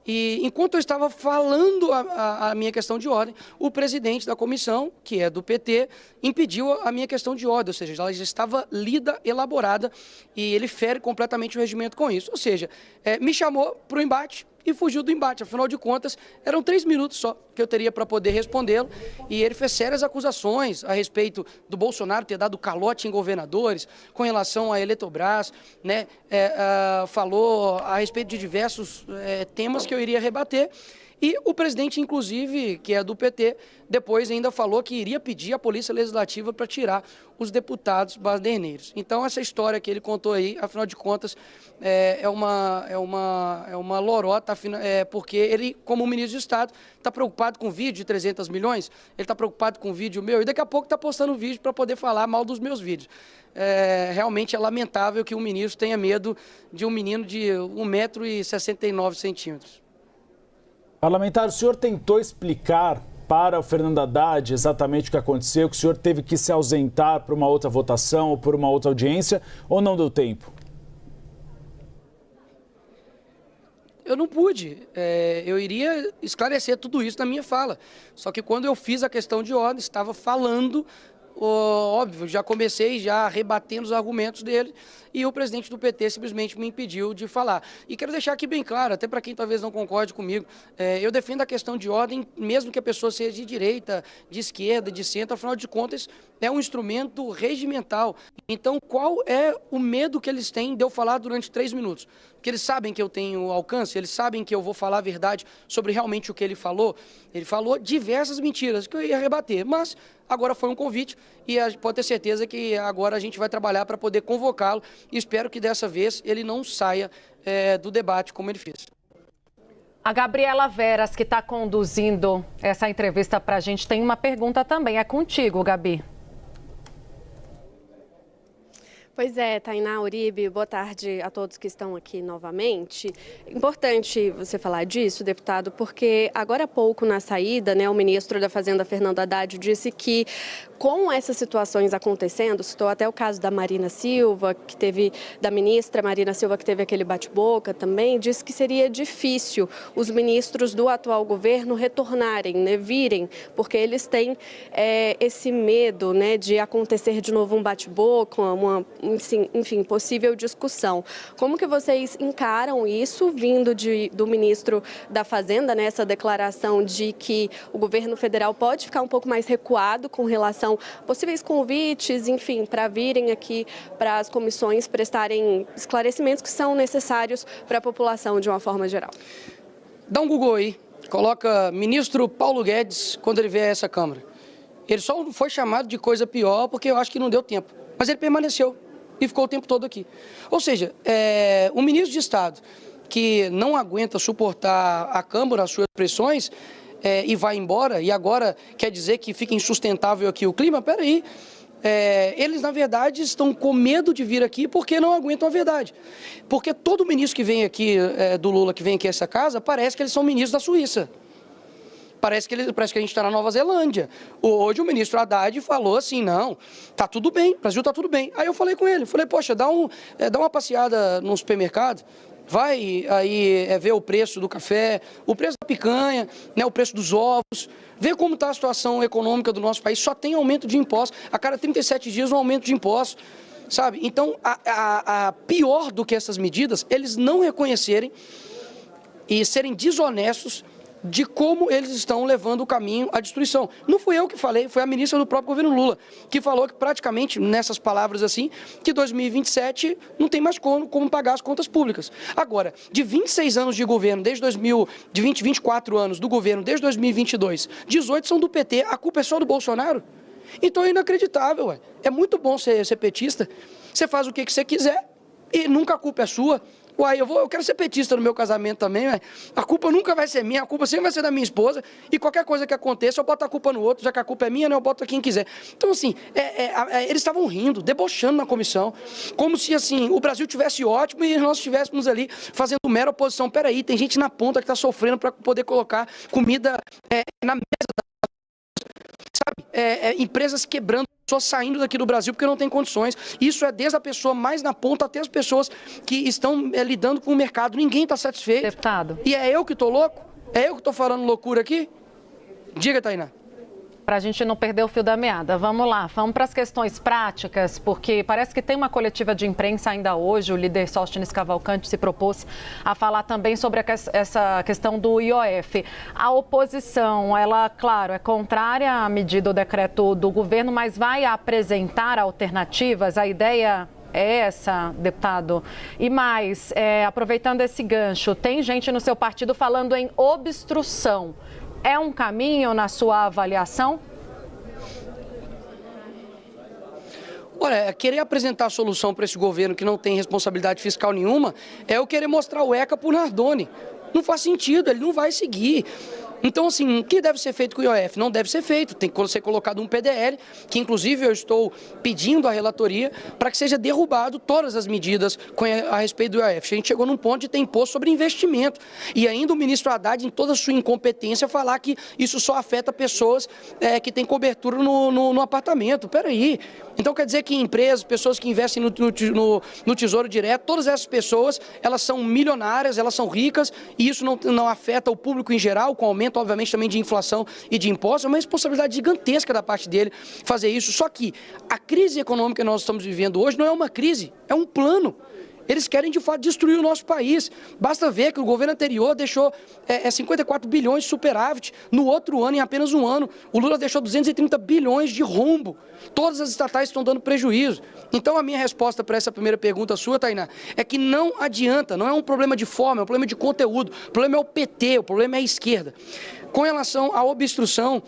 E enquanto eu estava falando a minha questão de ordem, o presidente da comissão, que é do PT, impediu a minha questão de ordem, ou seja, ela já estava lida, elaborada, e ele fere completamente o regimento com isso. Ou seja, me chamou para o embate e fugiu do embate. Afinal de contas, eram 3 minutos só que eu teria para poder respondê-lo, e ele fez sérias acusações a respeito do Bolsonaro ter dado calote em governadores, com relação à Eletrobras, né? Falou a respeito de diversos temas que eu iria rebater. E o presidente, inclusive, que é do PT, depois ainda falou que iria pedir à Polícia Legislativa para tirar os deputados baderneiros. Então, essa história que ele contou aí, afinal de contas, é uma lorota, porque ele, como ministro de Estado, está preocupado com vídeo de 300 milhões, ele está preocupado com vídeo meu, e daqui a pouco está postando vídeo para poder falar mal dos meus vídeos. Realmente é lamentável que um ministro tenha medo de um menino de 1,69 m. Parlamentar, o senhor tentou explicar para o Fernando Haddad exatamente o que aconteceu, que o senhor teve que se ausentar por uma outra votação ou por uma outra audiência, ou não deu tempo? Eu não pude. Eu iria esclarecer tudo isso na minha fala. Só que quando eu fiz a questão de ordem, estava falando, óbvio, já comecei já rebatendo os argumentos dele, e o presidente do PT simplesmente me impediu de falar. E quero deixar aqui bem claro, até para quem talvez não concorde comigo, eu defendo a questão de ordem, mesmo que a pessoa seja de direita, de esquerda, de centro, afinal de contas, é um instrumento regimental. Então, qual é o medo que eles têm de eu falar durante 3 minutos? Porque eles sabem que eu tenho alcance, eles sabem que eu vou falar a verdade sobre realmente o que ele falou. Ele falou diversas mentiras que eu ia rebater, mas agora foi um convite e pode ter certeza que agora a gente vai trabalhar para poder convocá-lo, e espero que dessa vez ele não saia do debate como ele fez. A Gabriela Veras, que está conduzindo essa entrevista para a gente, tem uma pergunta também. É contigo, Gabi. Pois é, Tainá, Uribe, boa tarde a todos que estão aqui novamente. Importante você falar disso, deputado, porque agora há pouco na saída, o ministro da Fazenda, Fernando Haddad, disse que com essas situações acontecendo, citou até o caso da Marina Silva, da ministra Marina Silva, que teve aquele bate-boca também, disse que seria difícil os ministros do atual governo retornarem, virem, porque eles têm esse medo, de acontecer de novo um bate-boca, enfim, possível discussão. Como que vocês encaram isso, vindo do ministro da Fazenda, essa declaração de que o governo federal pode ficar um pouco mais recuado com relação a possíveis convites, enfim, para virem aqui para as comissões prestarem esclarecimentos que são necessários para a população de uma forma geral? Dá um Google aí, coloca ministro Paulo Guedes quando ele vier a essa Câmara. Ele só não foi chamado de coisa pior porque eu acho que não deu tempo, mas ele permaneceu e ficou o tempo todo aqui. Ou seja, um ministro de Estado que não aguenta suportar a Câmara, as suas pressões, e vai embora, e agora quer dizer que fica insustentável aqui o clima? Peraí, eles na verdade estão com medo de vir aqui porque não aguentam a verdade. Porque todo ministro que vem aqui, do Lula, que vem aqui a essa casa, parece que eles são ministros da Suíça. Parece que a gente está na Nova Zelândia. Hoje o ministro Haddad falou assim, não, tá tudo bem, o Brasil tá tudo bem. Aí eu falei com ele, poxa, dá uma passeada no supermercado, vai aí ver o preço do café, o preço da picanha, o preço dos ovos, vê como está a situação econômica do nosso país, só tem aumento de impostos, a cada 37 dias um aumento de impostos, sabe? Então, pior do que essas medidas, eles não reconhecerem e serem desonestos de como eles estão levando o caminho à destruição. Não fui eu que falei, foi a ministra do próprio governo Lula, que falou que praticamente, nessas palavras assim, que 2027 não tem mais como pagar as contas públicas. Agora, de 26 anos de governo, de 24 anos do governo, desde 2022, 18 são do PT, a culpa é só do Bolsonaro? Então é inacreditável, ué. É muito bom ser petista, você faz o que você quiser e nunca a culpa é sua. Uai, eu quero ser petista no meu casamento também, ué. A culpa nunca vai ser minha, a culpa sempre vai ser da minha esposa, e qualquer coisa que aconteça, eu boto a culpa no outro, já que a culpa é minha, eu boto quem quiser. Então, assim, eles estavam rindo, debochando na comissão, como se, assim, o Brasil tivesse ótimo e nós estivéssemos ali fazendo mera oposição. Peraí, tem gente na ponta que está sofrendo para poder colocar comida na mesa, sabe? empresas quebrando, pessoas saindo daqui do Brasil porque não tem condições. Isso é desde a pessoa mais na ponta até as pessoas que estão lidando com o mercado. Ninguém está satisfeito. Deputado. E é eu que estou louco? É eu que estou falando loucura aqui? Diga, Tainá. Para a gente não perder o fio da meada, vamos lá, vamos para as questões práticas, porque parece que tem uma coletiva de imprensa ainda hoje, o líder Sóstenes Cavalcante se propôs a falar também sobre essa questão do IOF. A oposição, ela, claro, é contrária à medida do decreto do governo, mas vai apresentar alternativas, a ideia é essa, deputado. E mais, aproveitando esse gancho, tem gente no seu partido falando em obstrução. É um caminho na sua avaliação? Olha, querer apresentar a solução para esse governo que não tem responsabilidade fiscal nenhuma é eu querer mostrar o ECA para o Nardoni. Não faz sentido, ele não vai seguir. Então, assim, o que deve ser feito com o IOF? Não deve ser feito. Tem que ser colocado um PDL, que inclusive eu estou pedindo à relatoria para que seja derrubado todas as medidas a respeito do IOF. A gente chegou num ponto de ter imposto sobre investimento. E ainda o ministro Haddad, em toda a sua incompetência, falar que isso só afeta pessoas que têm cobertura no apartamento. Peraí. Então quer dizer que empresas, pessoas que investem no Tesouro Direto, todas essas pessoas, elas são milionárias, elas são ricas, e isso não afeta o público em geral, com aumento, obviamente, também de inflação e de impostos. É uma responsabilidade gigantesca da parte dele fazer isso. Só que a crise econômica que nós estamos vivendo hoje não é uma crise, é um plano. Eles querem, de fato, destruir o nosso país. Basta ver que o governo anterior deixou 54 bilhões de superávit. No outro ano, em apenas um ano, o Lula deixou 230 bilhões de rombo. Todas as estatais estão dando prejuízo. Então, a minha resposta para essa primeira pergunta sua, Tainá, é que não adianta, não é um problema de forma, é um problema de conteúdo. O problema é o PT, o problema é a esquerda. Com relação à obstrução,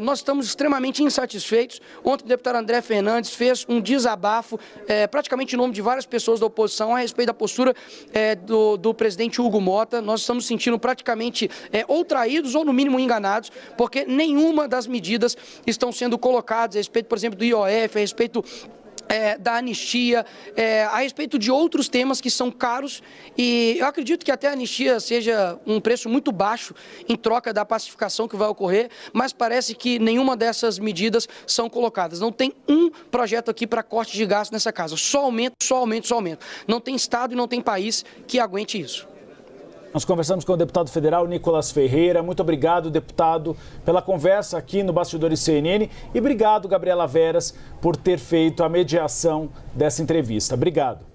nós estamos extremamente insatisfeitos. Ontem o deputado André Fernandes fez um desabafo, praticamente em nome de várias pessoas da oposição, a respeito da postura do presidente Hugo Mota. Nós estamos sentindo praticamente ou traídos ou, no mínimo, enganados, porque nenhuma das medidas estão sendo colocadas a respeito, por exemplo, do IOF, a respeito da anistia, a respeito de outros temas que são caros, e eu acredito que até a anistia seja um preço muito baixo em troca da pacificação que vai ocorrer, mas parece que nenhuma dessas medidas são colocadas. Não tem um projeto aqui para corte de gastos nessa casa, só aumento, só aumento, só aumento. Não tem Estado e não tem país que aguente isso. Nós conversamos com o deputado federal Nicolas Ferreira. Muito obrigado, deputado, pela conversa aqui no Bastidores CNN. E obrigado, Gabriela Veras, por ter feito a mediação dessa entrevista. Obrigado.